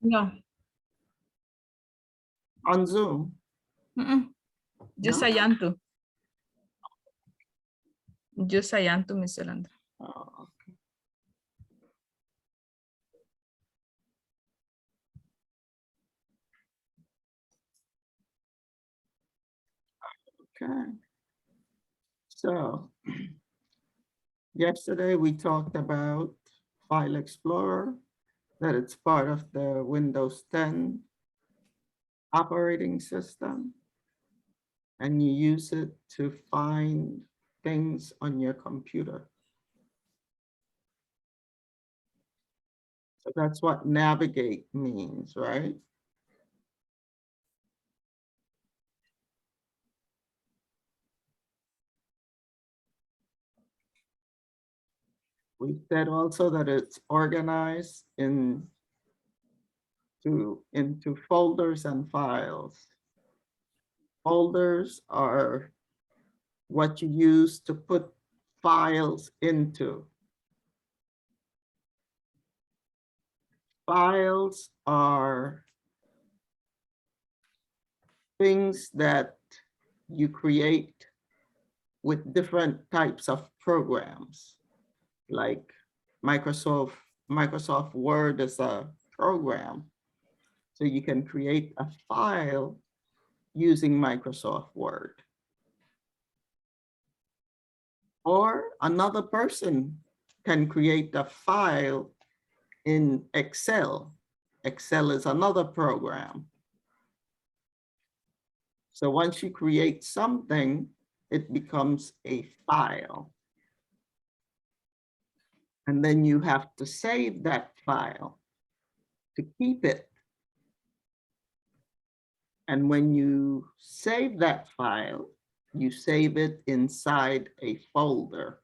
No. On Zoom? Just No? Sayantu. Just Sayantu, Miss Yolanda. Oh, okay. So yesterday we talked about File Explorer, that it's part of the Windows 10 operating system, and you use it to find things on your computer. So that's what navigate means, right? We said also that it's organized into folders and files. Folders are what you use to put files into. Files are things that you create with different types of programs, like Microsoft Word is a program. So you can create a file using Microsoft Word. Or another person can create a file in Excel. Excel is another program. So once you create something, it becomes a file. And then you have to save that file to keep it. And when you save that file, you save it inside a folder.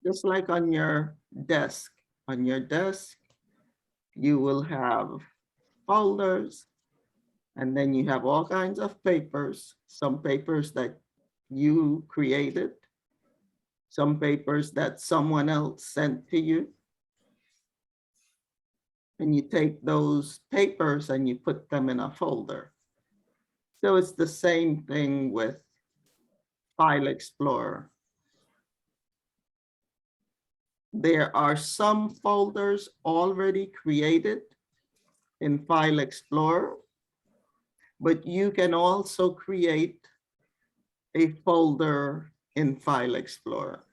Just like on your desk. On your desk, you will have folders, and then you have all kinds of papers, some papers that you created, some papers that someone else sent to you. And you take those papers and you put them in a folder. So it's the same thing with File Explorer. There are some folders already created in File Explorer, but you can also create a folder in File Explorer.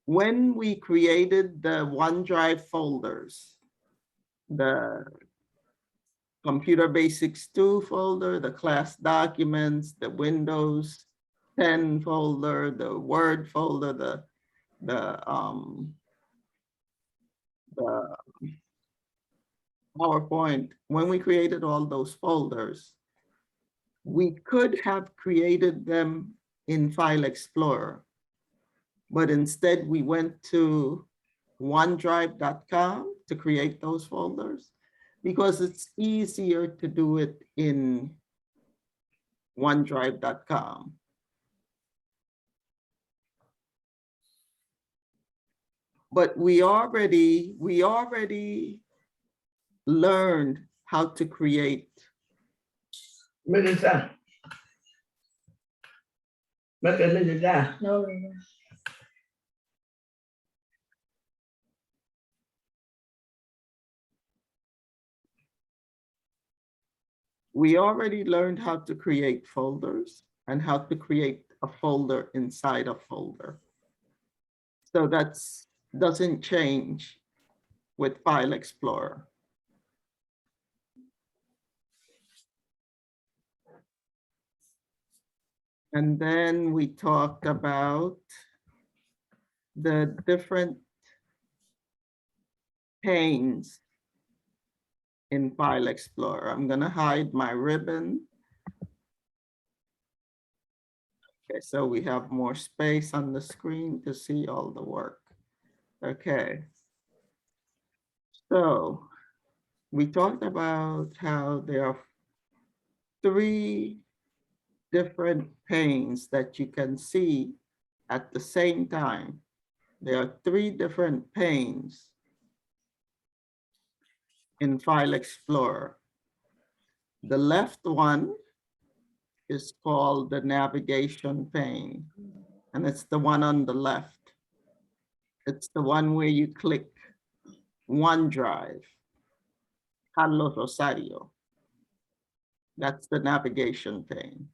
When we created the OneDrive folders, the Computer Basics 2 folder, the class documents, the Windows 10 folder, the Word folder, the PowerPoint, when we created all those folders, we could have created them in File Explorer, but instead we went to OneDrive.com to create those folders because it's easier to do it in OneDrive.com. But we already learned how to create. Melissa. Melissa. No. We already learned how to create folders and how to create a folder inside a folder. So that doesn't change with File Explorer. And then we talked about the different panes in File Explorer. I'm gonna hide my ribbon. Okay, so we have more space on the screen to see all the work. Okay. So we talked about how there are 3 different panes that you can see at the same time. There are 3 different panes in File Explorer. The left one is called the navigation pane, and it's the one on the left. It's the one where you click OneDrive, Carlos Rosario. That's the navigation pane.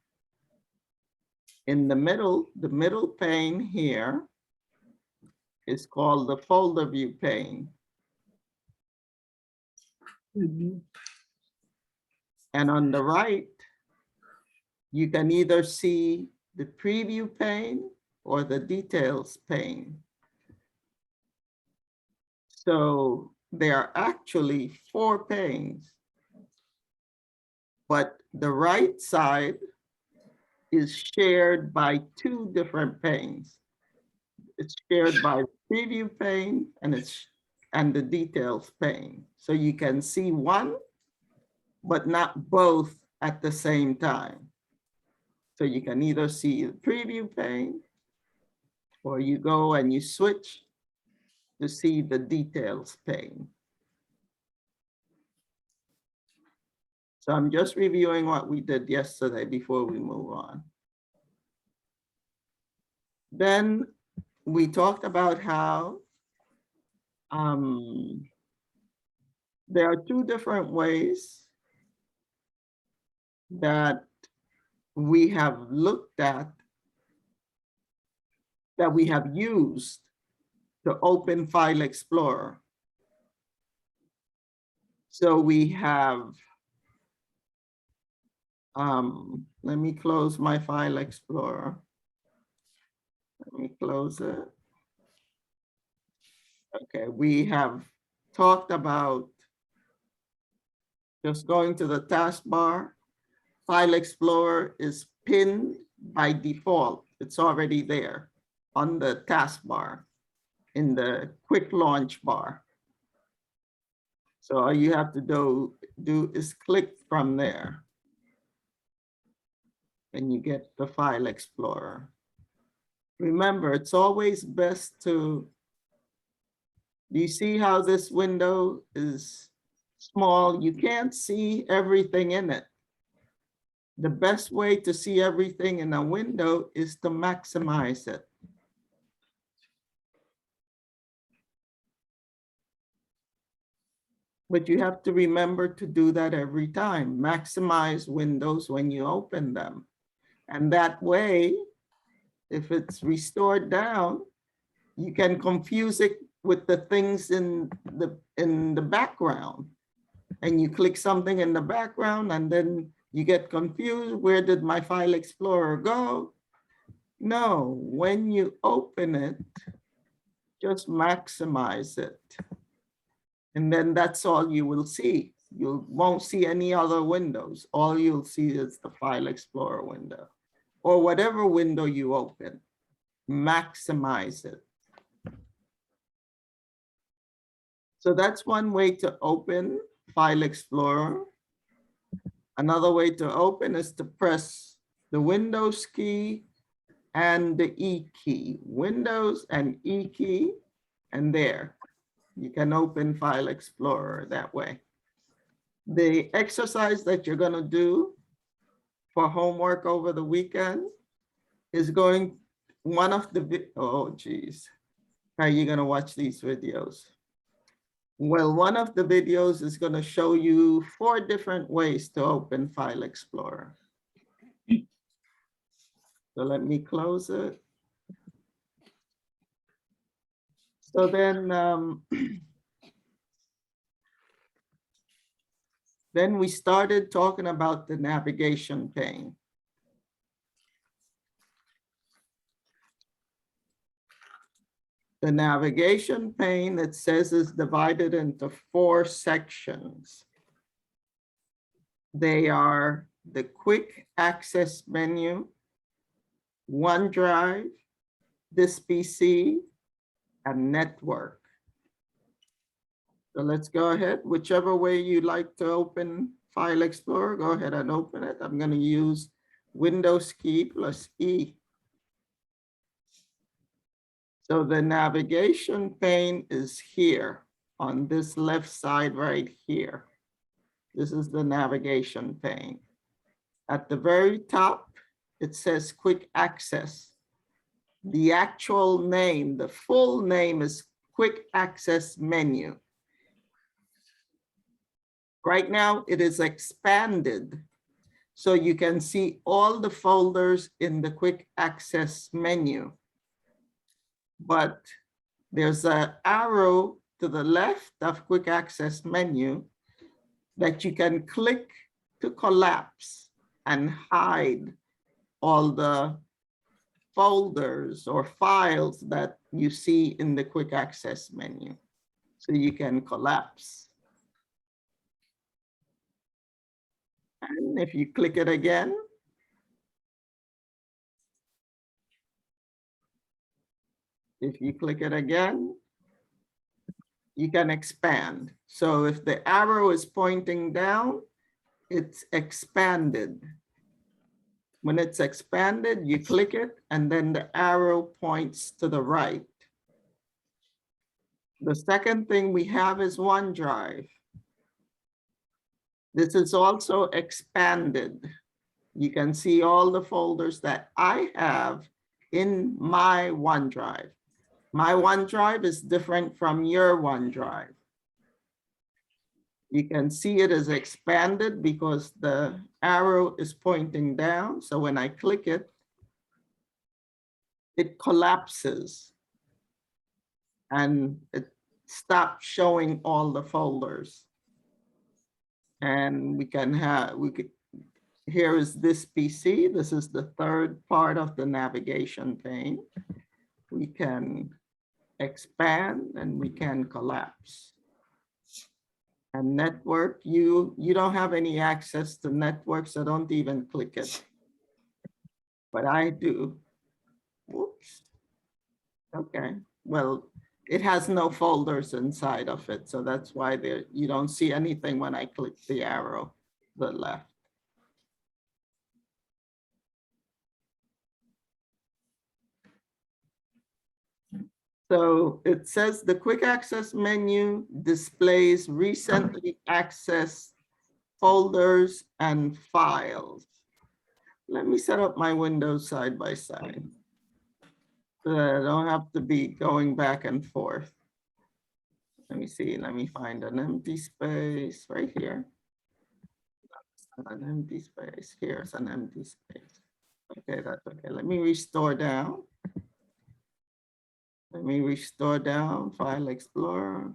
In the middle pane here is called the folder view pane. And on the right, you can either see the preview pane or the details pane. So there are actually 4 panes, but the right side is shared by 2 different panes. It's shared by the preview pane and the details pane. So you can see one, but not both at the same time. So you can either see the preview pane or you go and you switch to see the details pane. So I'm just reviewing what we did yesterday before we move on. Then we talked about how there are 2 different ways that we have looked at, that we have used to open File Explorer. So we have, let me close my File Explorer. Let me close it. Okay, we have talked about just going to the taskbar. File Explorer is pinned by default. It's already there on the taskbar in the quick launch bar. So all you have to do is click from there and you get the File Explorer. Remember, it's always best to, do you see how this window is small? You can't see everything in it. The best way to see everything in a window is to maximize it. But you have to remember to do that every time. Maximize windows when you open them. And that way, if it's restored down, you can confuse it with the things in the background. And you click something in the background and then you get confused. Where did my File Explorer go? No, when you open it, just maximize it. And then that's all you will see. You won't see any other windows. All you'll see is the File Explorer window or whatever window you open. Maximize it. So that's one way to open File Explorer. Another way to open is to press the Windows key and the E key. Windows and E key, and there. You can open File Explorer that way. The exercise that you're going to do for homework over the weekend is going, one of the, oh geez, how are you going to watch these videos? Well, one of the videos is going to show you 4 different ways to open File Explorer. So let me close it. So then, then we started talking about the navigation pane. The navigation pane, it says, is divided into 4 sections. They are the quick access menu, OneDrive, this PC, and network. So let's go ahead. Whichever way you like to open File Explorer, go ahead and open it. I'm going to use Windows key plus E. So the navigation pane is here on this left side right here. This is the navigation pane. At the very top, it says quick access. The actual name, the full name is quick access menu. Right now it is expanded. So you can see all the folders in the quick access menu. But there's an arrow to the left of quick access menu that you can click to collapse and hide all the folders or files that you see in the quick access menu. So you can collapse. And if you click it again, you can expand. So if the arrow is pointing down, it's expanded. When it's expanded, you click it and then the arrow points to the right. The second thing we have is OneDrive. This is also expanded. You can see all the folders that I have in my OneDrive. My OneDrive is different from your OneDrive. You can see it is expanded because the arrow is pointing down. So when I click it, it collapses and it stops showing all the folders. And here is this PC. This is the third part of the navigation pane. We can expand and we can collapse. And network, you don't have any access to network, so don't even click it. But I do. Whoops. Okay, well, it has no folders inside of it, so that's why you don't see anything when I click the arrow to the left. So it says the quick access menu displays recently accessed folders and files. Let me set up my windows side by side, so that I don't have to be going back and forth. Let me see, let me find an empty space right here. An empty space, here's an empty space. Okay, that's okay. Let me restore down. Let me restore down, File Explorer.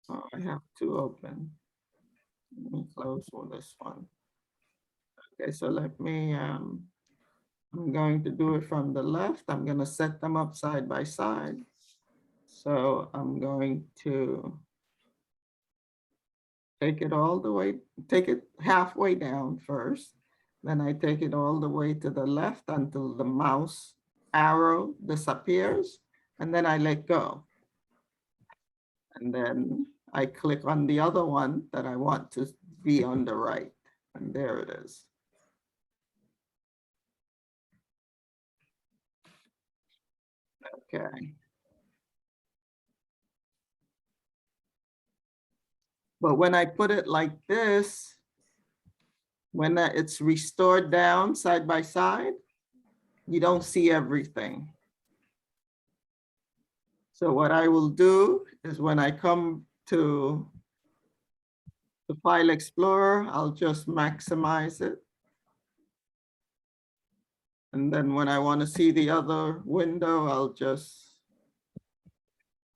Oh, I have two open. Let me close for this one. Okay, so let me, I'm going to do it from the left. I'm gonna set them up side by side. So I'm going to take it all the way, take it halfway down first. Then I take it all the way to the left until the mouse arrow disappears. And then I let go. And then I click on the other one that I want to be on the right. And there it is. Okay. But when I put it like this, when it's restored down side by side, you don't see everything. So what I will do is when I come to the File Explorer, I'll just maximize it. And then when I want to see the other window, I'll just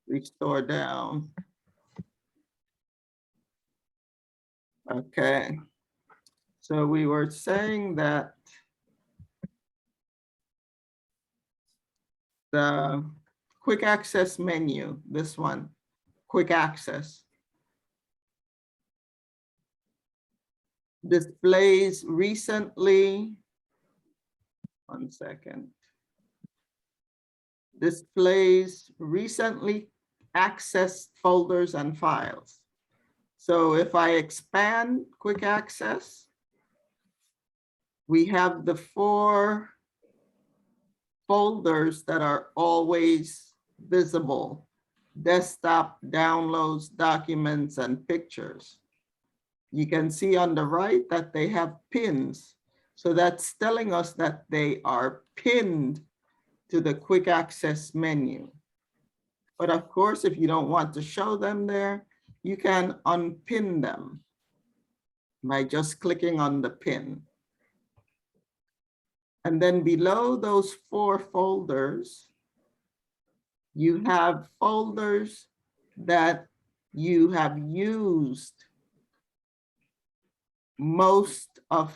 restore down. Okay. So we were saying that the quick access menu, this one, quick access, displays recently, one second, displays recently accessed folders and files. So if I expand quick access, we have the 4 folders that are always visible: desktop, downloads, documents, and pictures. You can see on the right that they have pins. So that's telling us that they are pinned to the quick access menu. But of course, if you don't want to show them there, you can unpin them by just clicking on the pin. And then below those 4 folders, you have folders that you have used most of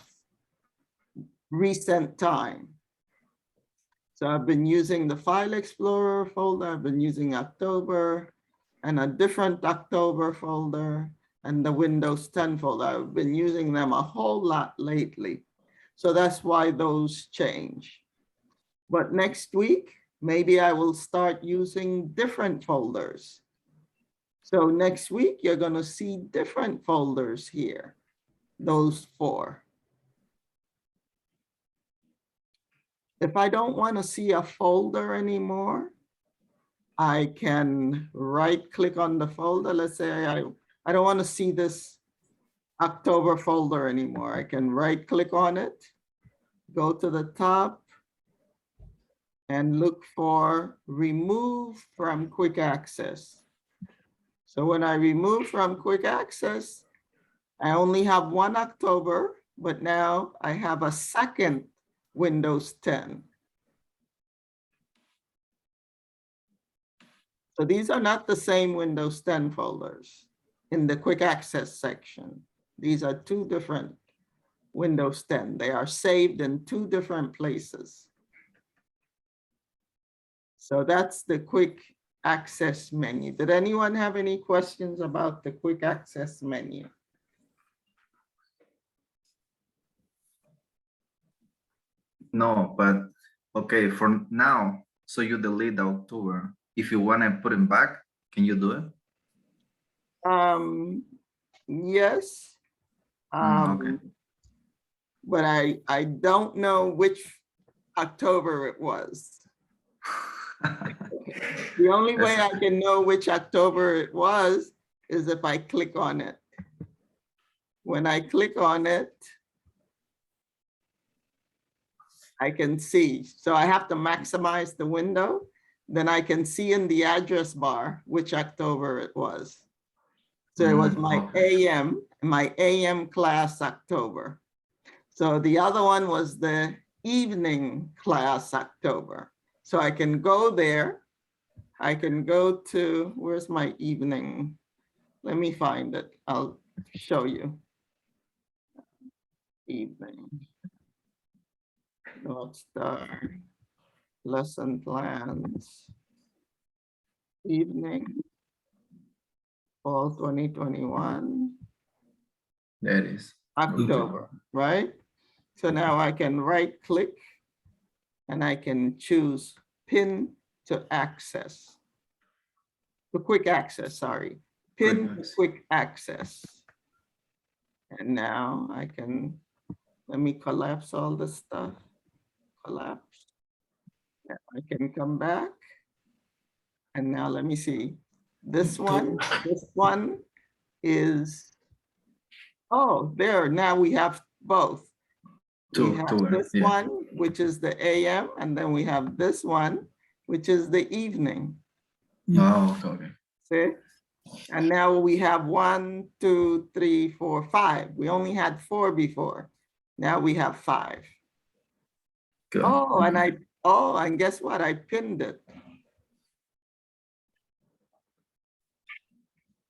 recent time. So I've been using the File Explorer folder, I've been using October, and a different October folder, and the Windows 10 folder. I've been using them a whole lot lately. So that's why those change. But next week, maybe I will start using different folders. So next week, you're gonna see different folders here, those 4. If I don't wanna see a folder anymore, I can right-click on the folder. Let's say I don't wanna see this October folder anymore. I can right-click on it, go to the top, and look for remove from quick access. So when I remove from quick access, I only have 1 October, but now I have a second Windows 10. So these are not the same Windows 10 folders in the quick access section. These are 2 different Windows 10. They are saved in 2 different places. So that's the quick access menu. Did anyone have any questions about the quick access menu? No, but okay, for now, so you delete the October. If you want to put it back, can you do it? Yes. Okay. But I don't know which October it was. The only way I can know which October it was is if I click on it. When I click on it, I can see. So I have to maximize the window. Then I can see in the address bar which October it was. So it was my AM class October. So the other one was the evening class October. So I can go there. I can go to, where's my evening? Let me find it. I'll show you. Evening. North Star. Lesson plans. Evening. Fall 2021. There it is. October, right? So now I can right click and I can choose pin to access. The quick access, sorry. Pin to quick access. And now I can, let me collapse all this stuff. Collapse. Now I can come back. And now let me see. This one is, oh, there, now we have both. We have this one, which is the AM, and then we have this one, which is the evening. Oh, okay. See? And now we have 1, 2, 3, 4, 5. We only had 4 before. Now we have 5. Good. Oh, and guess what? I pinned it.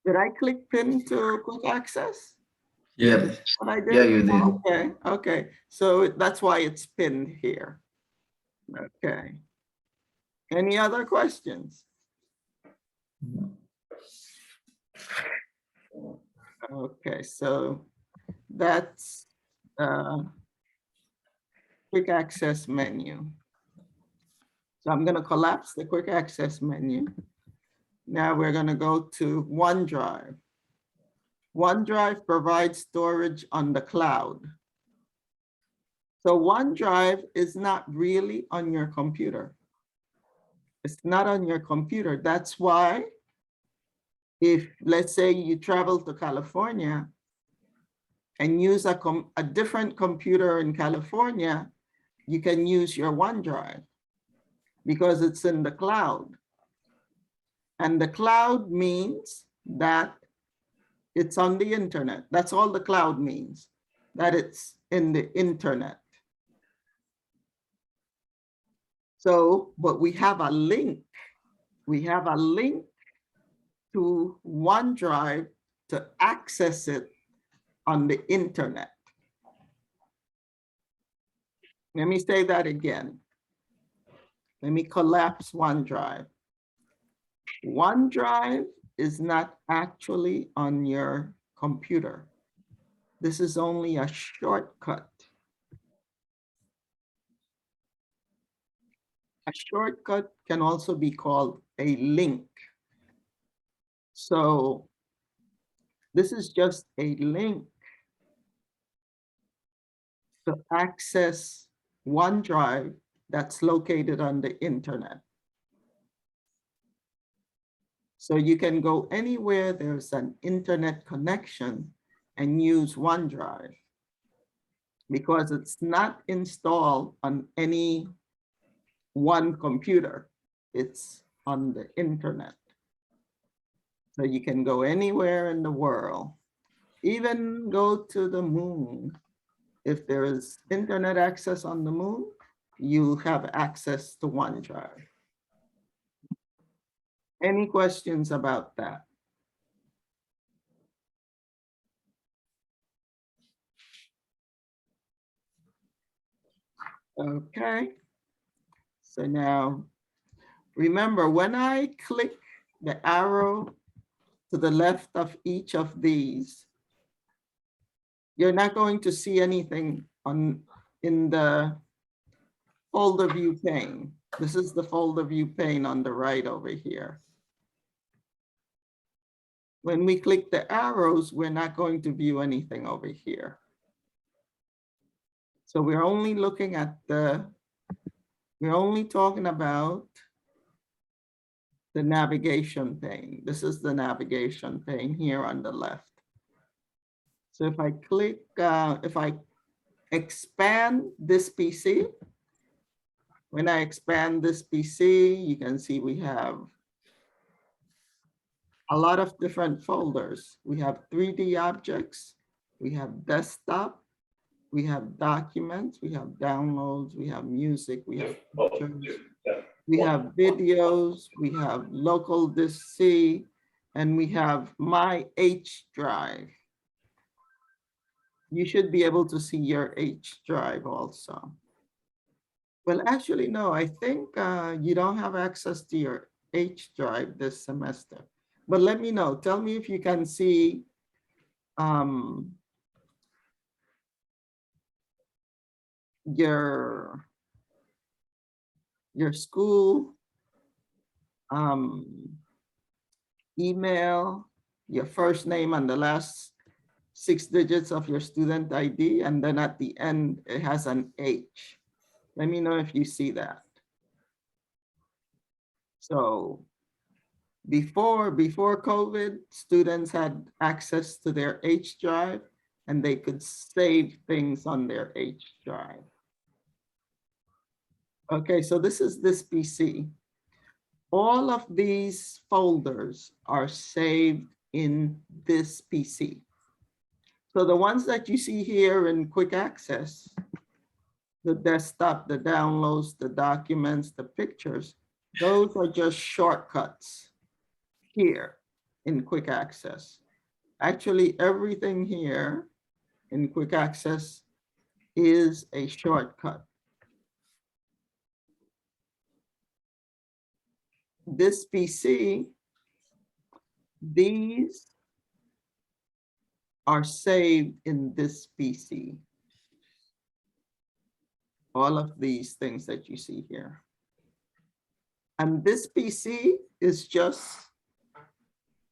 Did I click pin to quick access? Yeah. What I did? Yeah, you did. Okay, okay. So that's why it's pinned here. Okay. Any other questions? Okay, so that's quick access menu. So I'm gonna collapse the quick access menu. Now we're gonna go to OneDrive. OneDrive provides storage on the cloud. So OneDrive is not really on your computer. It's not on your computer. That's why if, let's say you travel to California and use a different computer in California, you can use your OneDrive because it's in the cloud. And the cloud means that it's on the internet. That's all the cloud means, that it's in the internet. So, but we have a link. We have a link to OneDrive to access it on the internet. Let me say that again. Let me collapse OneDrive. OneDrive is not actually on your computer. This is only a shortcut. A shortcut can also be called a link. So this is just a link to access OneDrive that's located on the internet. So you can go anywhere there's an internet connection and use OneDrive because it's not installed on any one computer. It's on the internet. So you can go anywhere in the world, even go to the moon. If there is internet access on the moon, you have access to OneDrive. Any questions about that? Okay. So now, remember, when I click the arrow to the left of each of these, you're not going to see anything in the folder view pane. This is the folder view pane on the right over here. When we click the arrows, we're not going to view anything over here. So we're only looking at we're only talking about the navigation pane. This is the navigation pane here on the left. So if I click, if I expand this PC, when I expand this PC, you can see we have a lot of different folders. We have 3D objects, we have desktop, we have documents, we have downloads, we have music, we have pictures, we have videos, we have local disk C, and we have my H drive. You should be able to see your H drive also. Well, actually, no, I think you don't have access to your H drive this semester. But let me know, tell me if you can see your school email, your first name and the last 6 digits of your student ID, and then at the end, it has an H. Let me know if you see that. So before COVID, students had access to their H drive and they could save things on their H drive. Okay, so this is this PC. All of these folders are saved in this PC. So the ones that you see here in quick access, the desktop, the downloads, the documents, the pictures, those are just shortcuts here in quick access. Actually, everything here in quick access is a shortcut. This PC, these are saved in this PC. All of these things that you see here. And this PC is just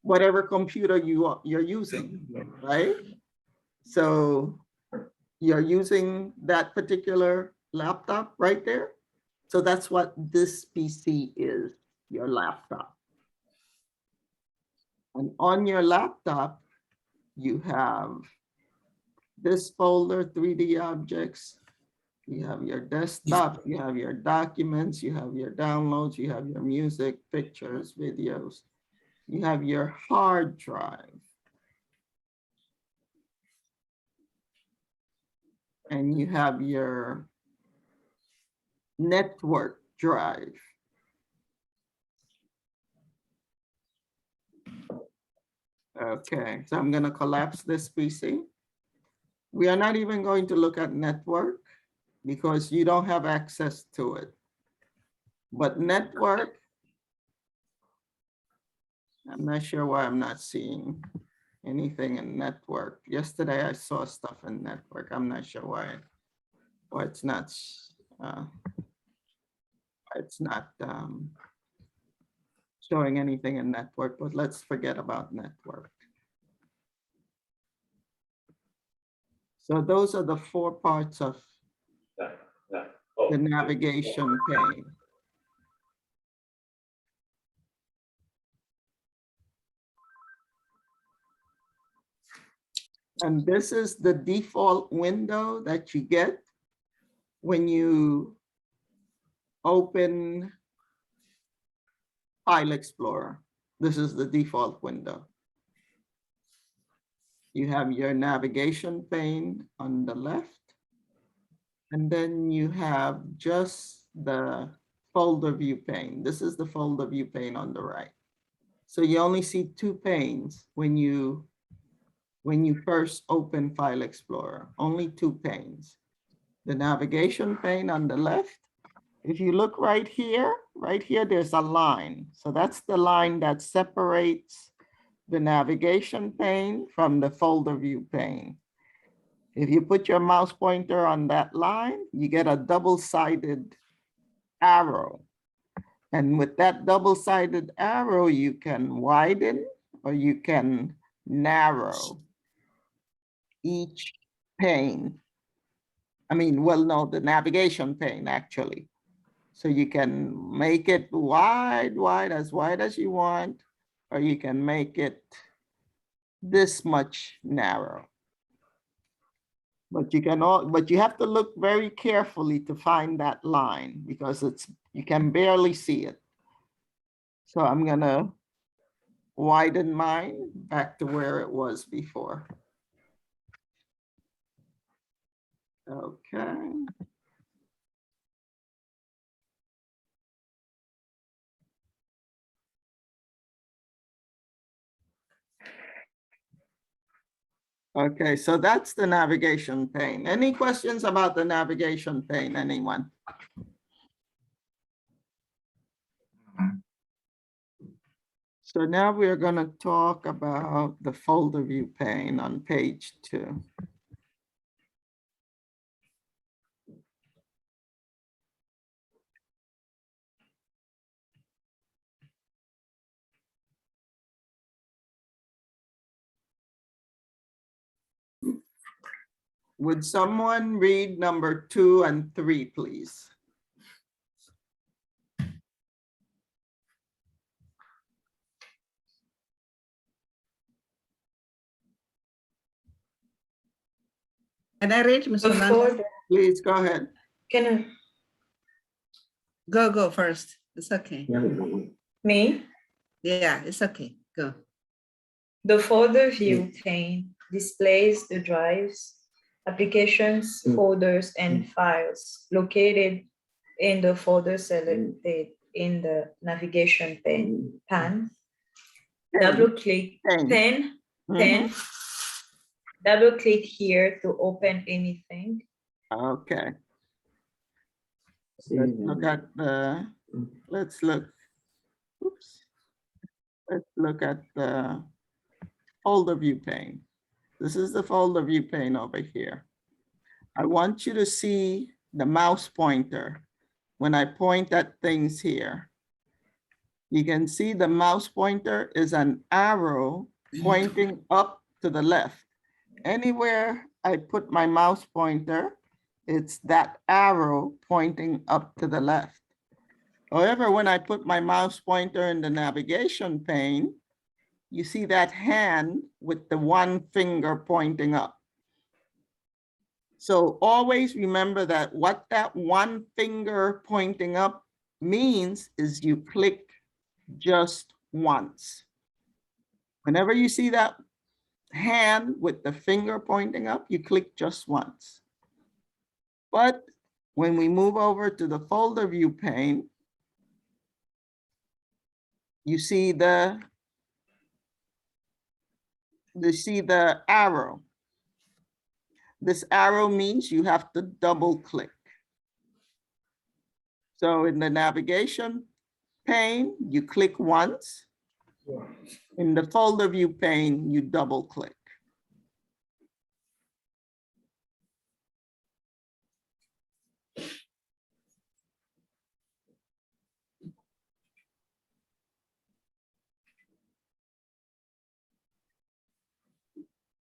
whatever computer you're using, right? So You're using that particular laptop right there. So that's what this PC is, your laptop. And on your laptop, you have this folder, 3D objects. You have your desktop, you have your documents, you have your downloads, you have your music, pictures, videos. You have your hard drive. And you have your network drive. Okay, so I'm gonna collapse this PC. We are not even going to look at network because you don't have access to it. But network, I'm not sure why I'm not seeing anything in network. Yesterday I saw stuff in network. I'm not sure why it's not showing anything in network, but let's forget about network. So those are the 4 parts of the navigation pane. And this is the default window that you get when you open File Explorer. This is the default window. You have your navigation pane on the left, and then you have just the folder view pane. This is the folder view pane on the right. So you only see 2 panes when you first open File Explorer, only 2 panes. The navigation pane on the left. If you look right here, there's a line. So that's the line that separates the navigation pane from the folder view pane. If you put your mouse pointer on that line, you get a double-sided arrow. And with that double-sided arrow, you can widen or you can narrow each pane. I mean, well, no, the navigation pane actually. So you can make it wide as you want, or you can make it this much narrow. But you have to look very carefully to find that line because you can barely see it. So I'm gonna widen mine back to where it was before. Okay. Okay, so that's the navigation pane. Any questions about the navigation pane, anyone? So now we are going to talk about the folder view pane on page 2. Would someone read number 2 and 3, please? Can I read, Ms. Yolanda? Before, Please go ahead. can I, Go first. It's okay. me? Yeah, it's okay. Go. The folder view pane displays the drives, applications, folders, and files located in the folder selected in the navigation pane. Double-click Pane. pen. Double-click here to open anything. Okay. Let's look at the, let's look at the folder view pane. This is the folder view pane over here. I want you to see the mouse pointer. When I point at things here, you can see the mouse pointer is an arrow pointing up to the left. Anywhere I put my mouse pointer, it's that arrow pointing up to the left. However, when I put my mouse pointer in the navigation pane, you see that hand with the one finger pointing up. So always remember that what that one finger pointing up means is you click just once. Whenever you see that hand with the finger pointing up, you click just once. But when we move over to the folder view pane, you see the arrow. This arrow means you have to double click. So in the navigation pane, you click once. In the folder view pane, you double click.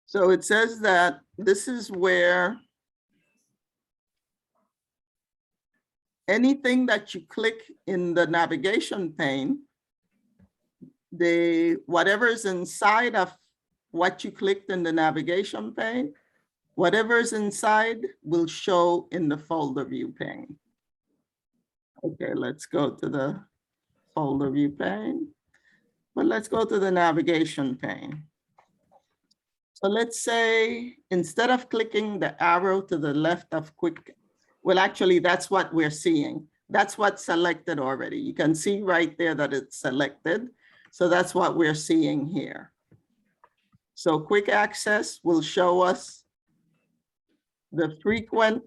So it says that this is where anything that you click in the navigation pane, whatever is inside of what you clicked in the navigation pane, whatever is inside will show in the folder view pane. Okay, let's go to the folder view pane, but let's go to the navigation pane. So let's say instead of clicking the arrow to the left of quick, well, actually that's what we're seeing. That's what's selected already. You can see right there that it's selected. So that's what we're seeing here. So quick access will show us the frequent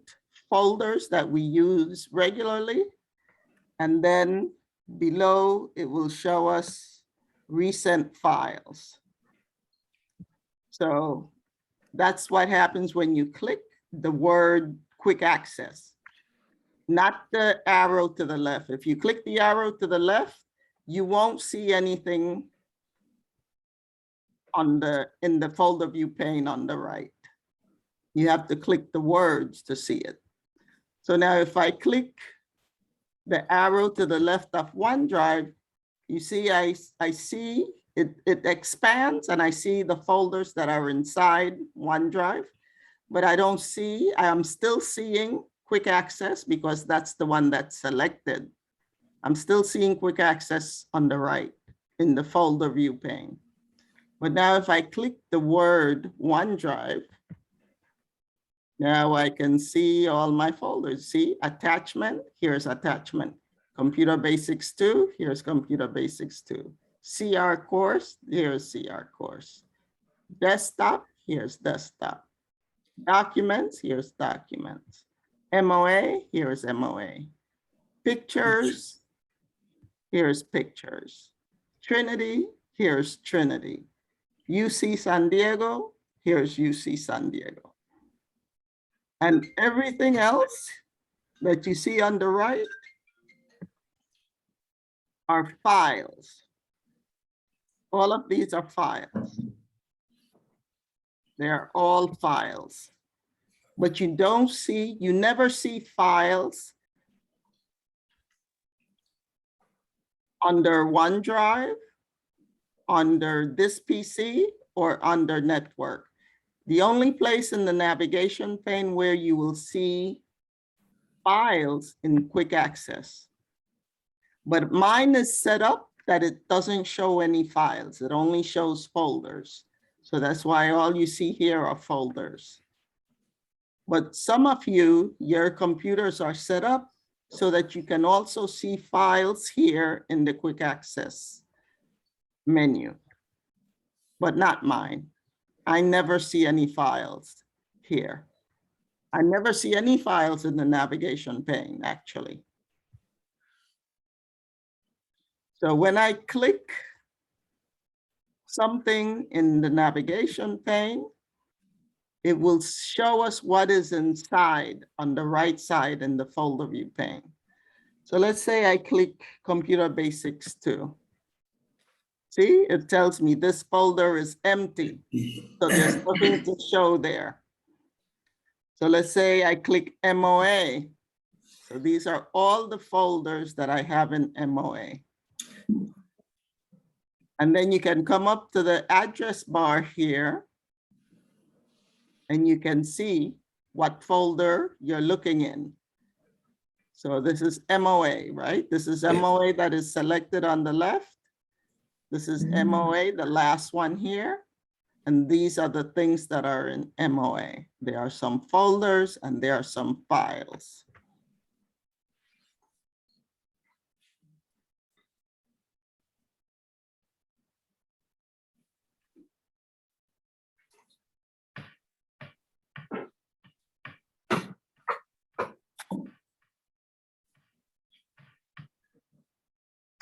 folders that we use regularly. And then below it will show us recent files. So that's what happens when you click the word quick access, not the arrow to the left. If you click the arrow to the left, you won't see anything in the folder view pane on the right. You have to click the words to see it. So now if I click the arrow to the left of OneDrive, you see I see it expands and I see the folders that are inside OneDrive, but I am still seeing quick access because that's the one that's selected. I'm still seeing quick access on the right in the folder view pane. But now if I click the word OneDrive, now I can see all my folders. See attachment, here's attachment. Computer Basics 2, here's Computer Basics 2. CR course, here's CR course. Desktop, here's desktop. Documents, here's documents. MOA, here's MOA. Pictures, here's pictures. Trinity, here's Trinity. UC San Diego, here's UC San Diego. And everything else that you see on the right are files. All of these are files. They're all files. But you never see files under OneDrive, under this PC, or under network. The only place in the navigation pane where you will see files in quick access. But mine is set up that it doesn't show any files. It only shows folders. So that's why all you see here are folders. But some of you, your computers are set up so that you can also see files here in the quick access menu, but not mine. I never see any files here. I never see any files in the navigation pane, actually. So when I click something in the navigation pane, it will show us what is inside on the right side in the folder view pane. So let's say I click Computer Basics 2. See, it tells me this folder is empty. So there's nothing to show there. So let's say I click MOA. So these are all the folders that I have in MOA. And then you can come up to the address bar here and you can see what folder you're looking in. So this is MOA, right? This is MOA that is selected on the left. This is MOA, the last one here. And these are the things that are in MOA. There are some folders and there are some files.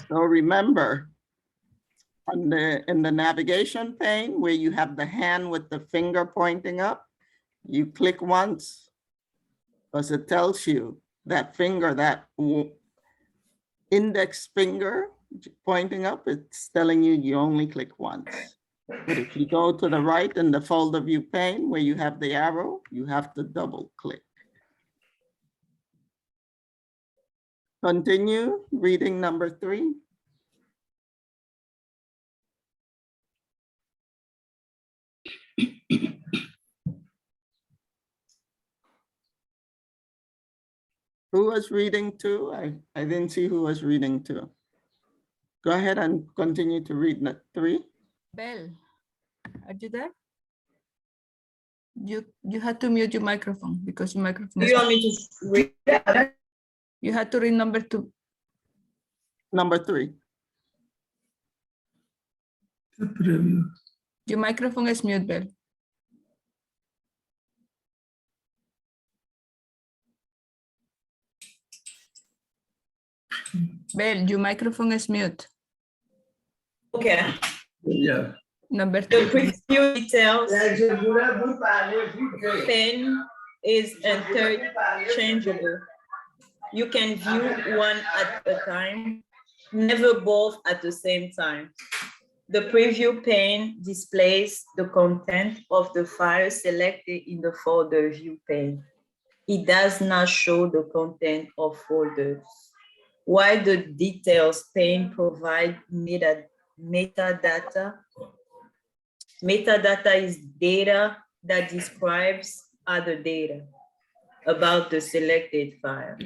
So remember, in the navigation pane where you have the hand with the finger pointing up, you click once because it tells you that finger, that index finger pointing up, it's telling you you only click once. But if you go to the right in the folder view pane where you have the arrow, you have to double click. Continue reading number 3. Who was reading 2? I didn't see who was reading 2. Go ahead and continue to read 3. Bell, are you there? You had to mute your microphone because your microphone Do is you want me to read that? You had to read number 2. Number 3. The preview. Your microphone is mute, Bell. Bell, your microphone is mute. Okay. Yeah. Number The 3. preview details pane is interchangeable. You can view one at a time, never both at the same time. The preview pane displays the content of the file selected in the folder view pane. It does not show the content of folders. While the details pane provide metadata, metadata is data that describes other data about the selected file.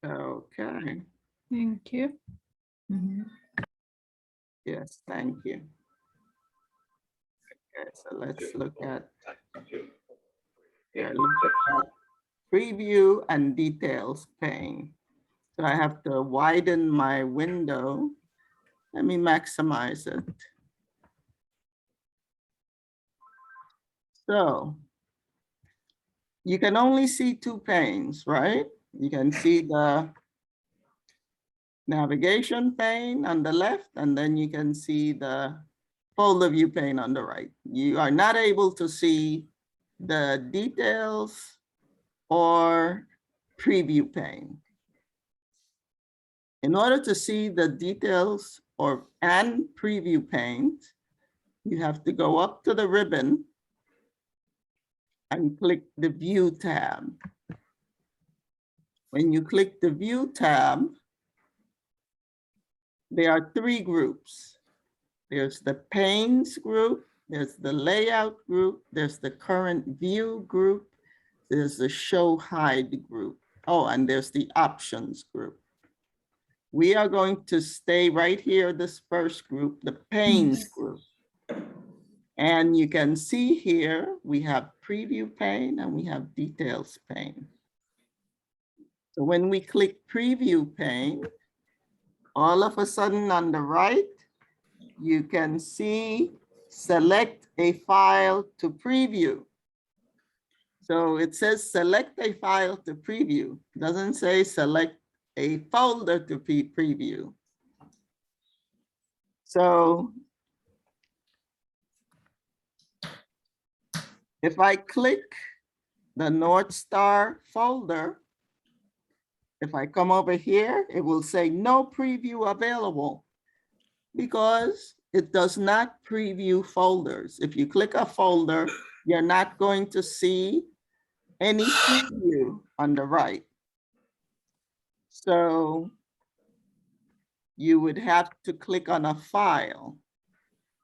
Okay. Thank you. Yes, thank you. Okay, so let's look at preview and details pane. So I have to widen my window. Let me maximize it. So you can only see 2 panes, right? You can see the navigation pane on the left, and then you can see the folder view pane on the right. You are not able to see the details or preview pane. In order to see the details and preview panes, you have to go up to the ribbon and click the View tab. When you click the View tab, there are 3 groups. There's the panes group, there's the layout group, there's the current view group, there's the show hide group. Oh, and there's the options group. We are going to stay right here, this first group, the panes group. And you can see here, we have preview pane and we have details pane. So when we click preview pane, all of a sudden on the right, you can see select a file to preview. So it says select a file to preview. It doesn't say select a folder to preview. So if I click the North Star folder, if I come over here, it will say no preview available because it does not preview folders. If you click a folder, you're not going to see any preview on the right. So you would have to click on a file.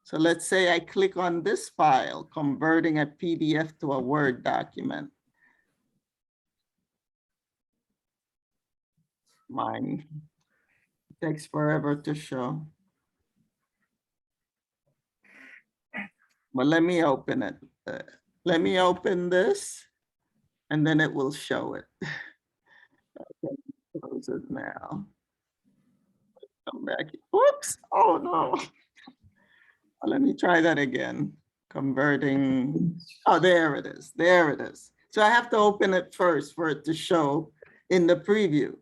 So let's say I click on this file, converting a PDF to a Word document. Mine takes forever to show. But let me open it. Let me open this and then it will show it. Okay, close it now. Come back. Whoops. Oh no. Let me try that again. Converting. Oh, there it is. There it is. So I have to open it first for it to show in the preview.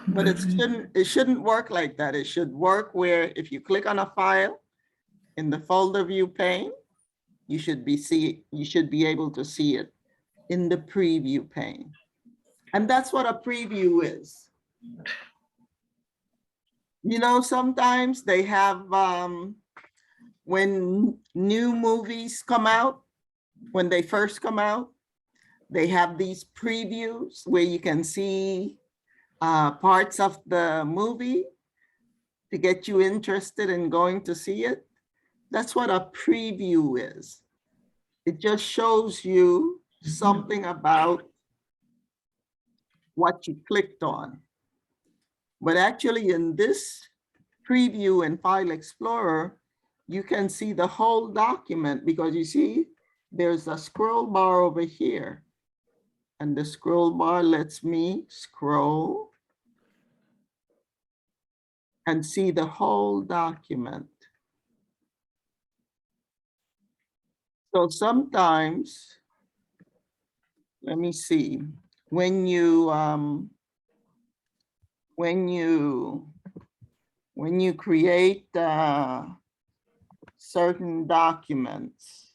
But it shouldn't work like that. It should work where if you click on a file in the folder view pane, you should be able to see it in the preview pane. And that's what a preview is. You know, sometimes they have when new movies come out, when they first come out, they have these previews where you can see parts of the movie to get you interested in going to see it. That's what a preview is. It just shows you something about what you clicked on. But actually in this preview in File Explorer, you can see the whole document because you see there's a scroll bar over here. And the scroll bar lets me scroll and see the whole document. So sometimes, let me see, when you create certain documents,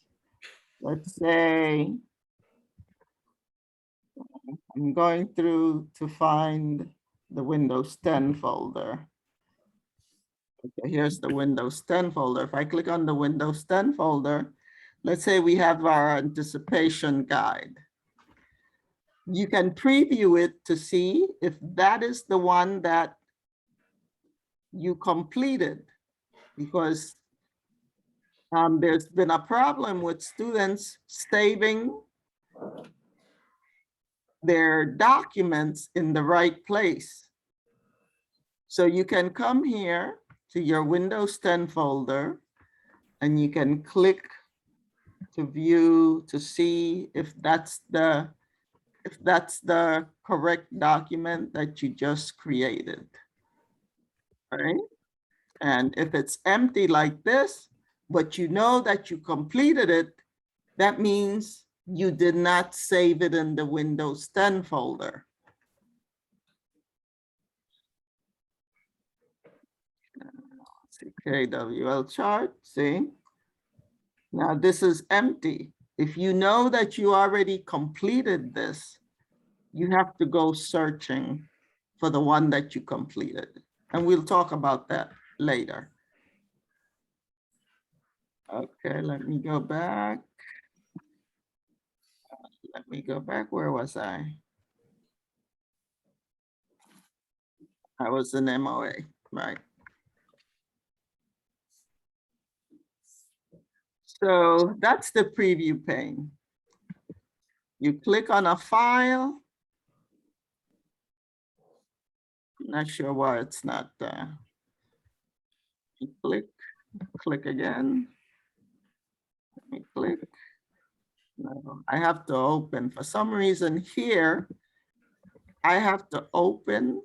let's say, I'm going through to find the Windows 10 folder. Okay, here's the Windows 10 folder. If I click on the Windows 10 folder, let's say we have our anticipation guide. You can preview it to see if that is the one that you completed, because there's been a problem with students saving their documents in the right place. So you can come here to your Windows 10 folder and you can click to view to see if that's the correct document that you just created. All right. And if it's empty like this, but you know that you completed it, that means you did not save it in the Windows 10 folder. KWL chart, see? Now this is empty. If you know that you already completed this, you have to go searching for the one that you completed. And we'll talk about that later. Okay, let me go back. Let me go back. Where was I? I was in MOA, right? So that's the preview pane. You click on a file. I'm not sure why it's not there. You click again. Let me click. No, I have to open. For some reason here, I have to open.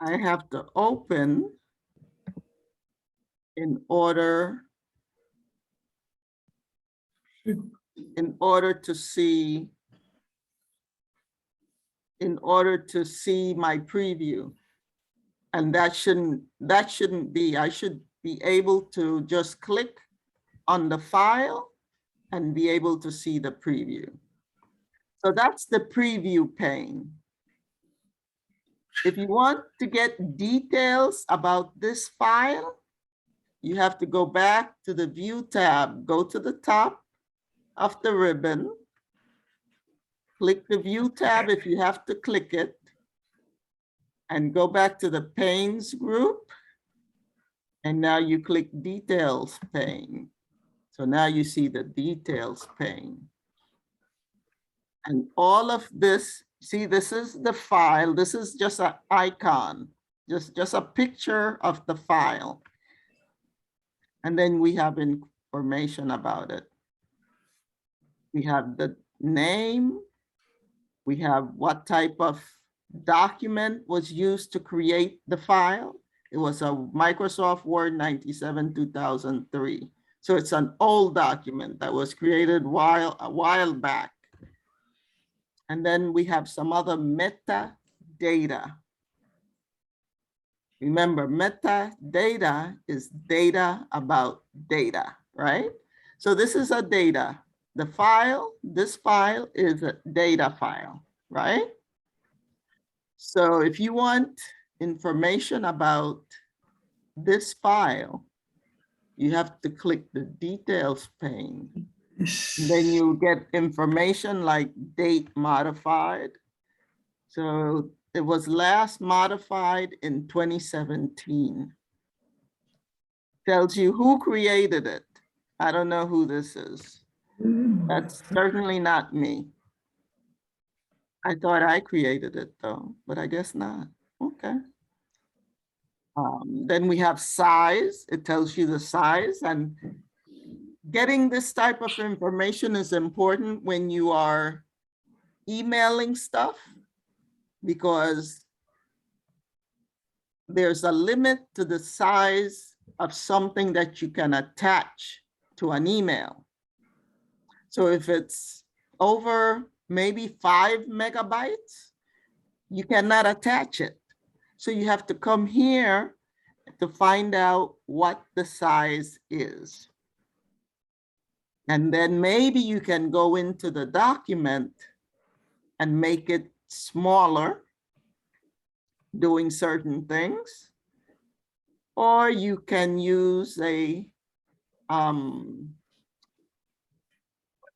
I have to open in order to see my preview. And that shouldn't be. I should be able to just click on the file and be able to see the preview. So that's the preview pane. If you want to get details about this file, you have to go back to the View tab, go to the top of the ribbon, click the View tab if you have to click it, and go back to the Panes group. And now you click Details pane. So now you see the Details pane. And all of this, see, this is the file. This is just an icon, just a picture of the file. And then we have information about it. We have the name. We have what type of document was used to create the file. It was a Microsoft Word 97, 2003. So it's an old document that was created a while back. And then we have some other metadata. Remember, metadata is data about data, right? So this is a data. The file, this file is a data file, right? So if you want information about this file, you have to click the Details pane. And then you get information like date modified. So it was last modified in 2017. Tells you who created it. I don't know who this is. That's certainly not me. I thought I created it though, but I guess not. Okay. Then we have size. It tells you the size, and getting this type of information is important when you are emailing stuff, because there's a limit to the size of something that you can attach to an email. So if it's over maybe 5 megabytes, you cannot attach it. So you have to come here to find out what the size is. And then maybe you can go into the document and make it smaller, doing certain things. Or you can use a, what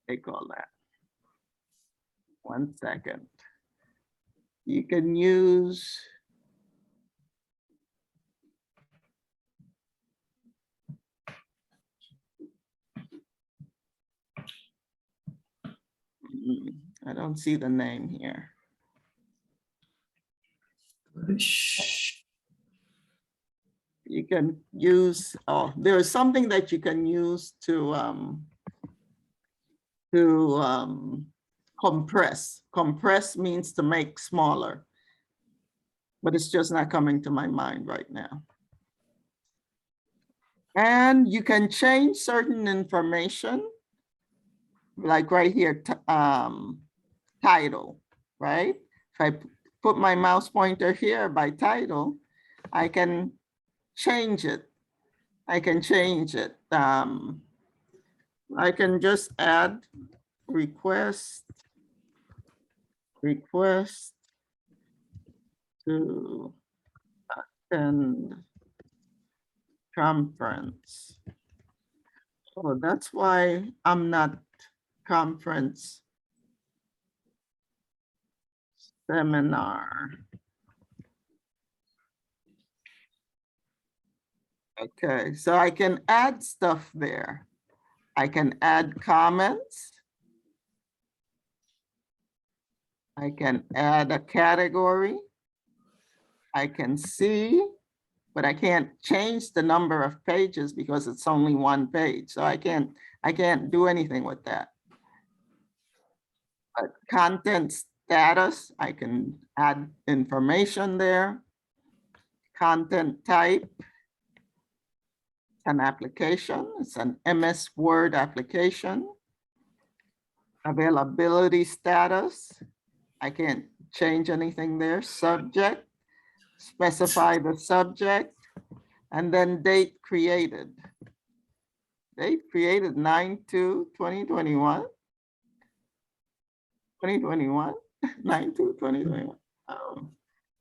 they call that? 1 second. You can use, I don't see the name here. You can use, oh, there's something that you can use to compress. Compress means to make smaller, but it's just not coming to my mind right now. And you can change certain information, like right here, title, right? If I put my mouse pointer here by title, I can change it. I can change it. I can just add request to attend conference. So that's why I'm not conference seminar. Okay, so I can add stuff there. I can add comments. I can add a category. I can see, but I can't change the number of pages because it's only 1 page. So I can't do anything with that. But content status, I can add information there. Content type, it's an application. It's an MS Word application. Availability status, I can't change anything there. Subject, specify the subject, and then date created. Date created 9/2/2021. 2021, 9/2/2021.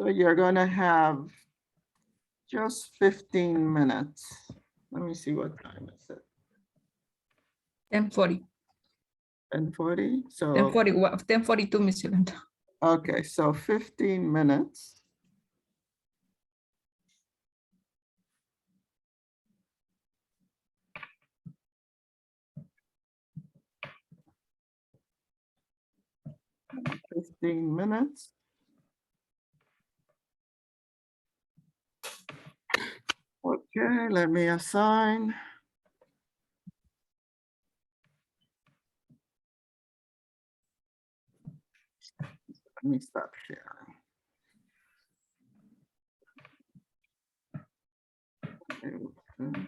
So you're gonna have just 15 minutes. Let me see what time is it. 10:40. 10:40, so, 10:40. 10:42, Miss Yolanda. okay, so 15 minutes. Fifteen minutes. Okay, let me assign. Let me stop sharing. Okay.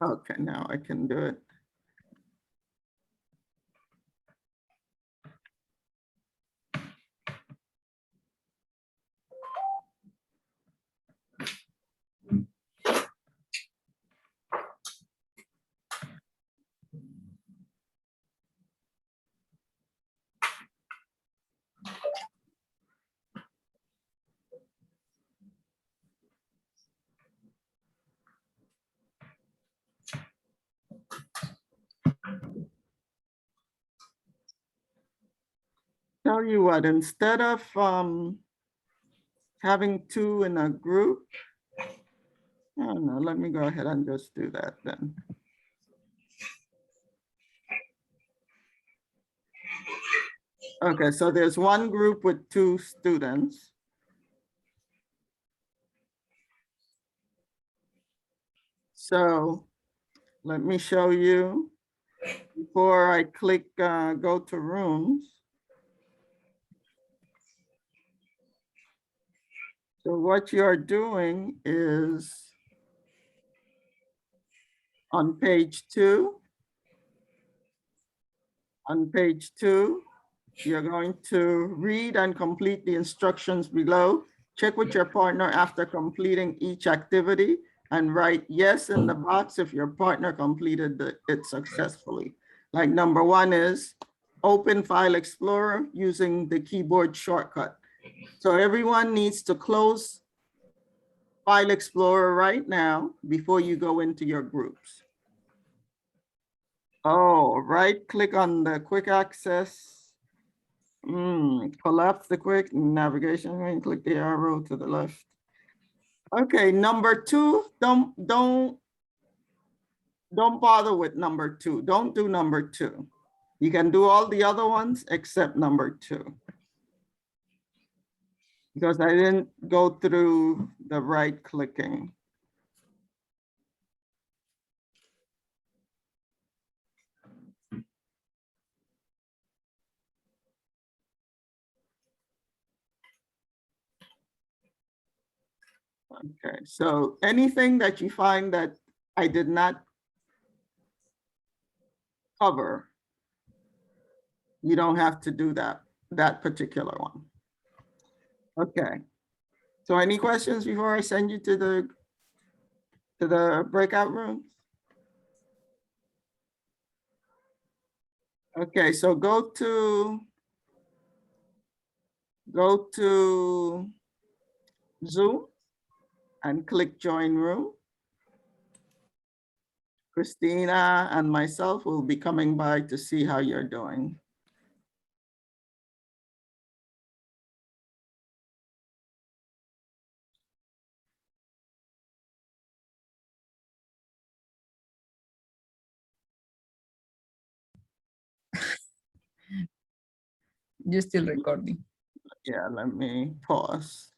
Okay, now I can do it. Tell you what, instead of having two in a group, I don't know, let me go ahead and just do that then. Okay, so there's one group with two students. So let me show you before I click go to rooms. So what you're doing is on page 2. On page 2, you're going to read and complete the instructions below. Check with your partner after completing each activity and write yes in the box if your partner completed it successfully. Like number 1 is open File Explorer using the keyboard shortcut. So everyone needs to close File Explorer right now before you go into your groups. Oh, right click on the quick access. Collapse the quick navigation and click the arrow to the left. Okay, number 2, don't bother with number 2. Don't do number 2. You can do all the other ones except number 2. Because I didn't go through the right clicking. Okay, so anything that you find that I did not cover, you don't have to do that particular one. Okay. So any questions before I send you to the breakout rooms? Okay, so go to Zoom and click join room. Christina and myself will be coming by to see how you're doing. You're still recording. Yeah, let me pause.